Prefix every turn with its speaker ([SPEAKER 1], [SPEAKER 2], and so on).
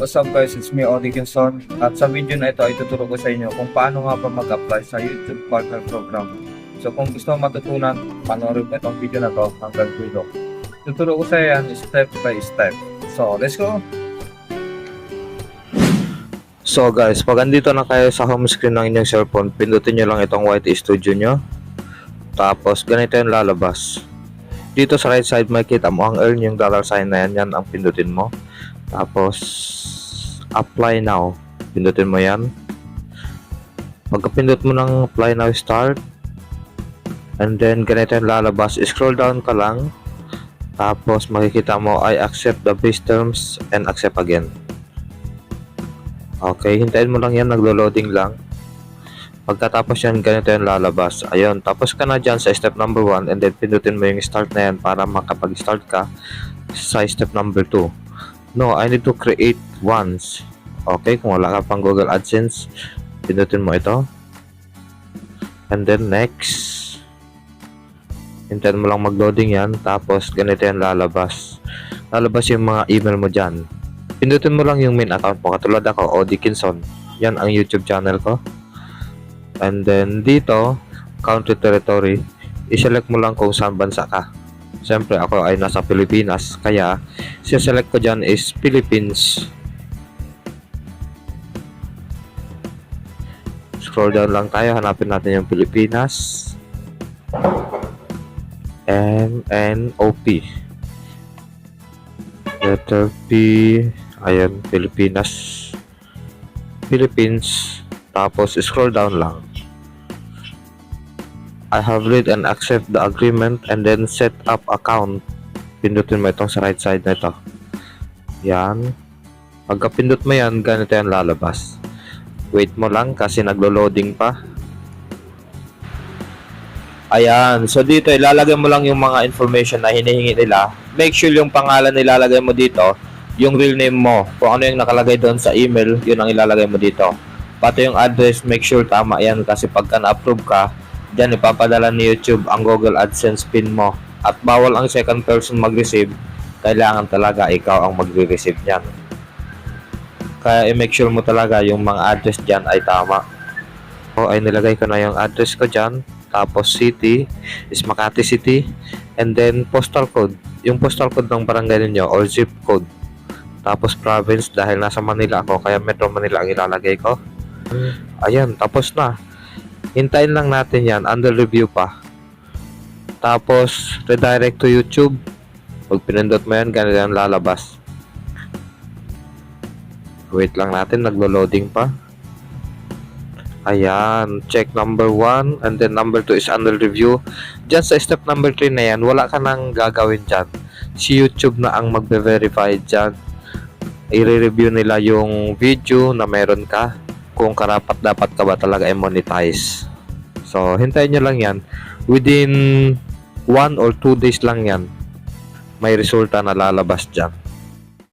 [SPEAKER 1] What's up guys, it's me, Odi Kinson. At sa video na ito ay tuturo ko sa inyo kung paano nga pa mag-apply sa YouTube Partner Program. So kung gusto mo matutunan, panoorin mo itong video na to hanggang dulo. Tuturo ko sa yan step by step. So let's go! So guys, pag andito na kayo sa home screen ng inyong cellphone, pindutin nyo lang itong white studio nyo. Tapos ganito yung lalabas. Dito sa right side makikita mo ang earn yung dollar sign na yan, yan ang pindutin mo. Tapos apply now, pindutin mo yan. Pagkapindot mo ng apply now start, and then ganito yung lalabas, scroll down ka lang. Tapos makikita mo I accept the base terms and accept again. Okay, hintayin mo lang yan, naglo-loading lang. Pagkatapos yan, ganito yung lalabas. Ayun, tapos ka na dyan sa step number 1, and then pindutin mo yung start na yan para makapag-start ka sa step number 2. No, I need to create once. Okay, kung wala ka pang Google AdSense, pindutin mo ito. And then next. Hintayin mo lang mag-loading yan. Tapos ganito yan lalabas. Lalabas yung mga email mo dyan. Pindutin mo lang yung main account mo. Katulad ako, Odi Kinson. Yan ang YouTube channel ko. And then dito, country territory, i-select mo lang kung saan bansa ka. Siyempre ako ay nasa Pilipinas, kaya siselect ko dyan is Philippines. Scroll down lang tayo, hanapin natin yung Pilipinas. MNOP. Letter P. Ayan, Pilipinas. Philippines. Tapos scroll down lang. I have read and accept the agreement and then set up account. Pindutin mo itong sa right side na ito. Yan. Pagka pindot mo yan, ganito yan lalabas. Wait mo lang kasi naglo-loading pa. Ayan. So dito, ilalagay mo lang yung mga information na hinihingi nila. Make sure yung pangalan ilalagay mo dito. Yung real name mo. Kung ano yung nakalagay doon sa email, yun ang ilalagay mo dito. Pati yung address, make sure tama yan kasi pagka na-approve ka, diyan ipapadala ni YouTube ang Google AdSense pin mo. At bawal ang second person mag-receive. Kailangan talaga ikaw ang magre-receive niyan. Kaya i-make sure mo talaga yung mga address diyan ay tama. O ay nilagay ko na yung address ko diyan. Tapos city is Makati City. And then postal code. Yung postal code ng barangay ninyo or zip code. Tapos province dahil nasa Manila ako. Kaya Metro Manila ang ilalagay ko. Ayan, tapos na. Hintayin lang natin yan, under review pa. Tapos, redirect to YouTube. Pag pinindot mo yan, ganito yan lalabas. Wait lang natin, naglo-loading pa. Ayan, check number 1 and then number 2 is under review. Diyan sa step number 3 na yan, wala ka nang gagawin dyan. Si YouTube na ang magbe-verify dyan. I-review nila yung video na meron ka. Kung karapat dapat ka ba talaga i-monetize. So, hintayin nyo lang yan. Within 1 or 2 days lang yan, may resulta na lalabas dyan.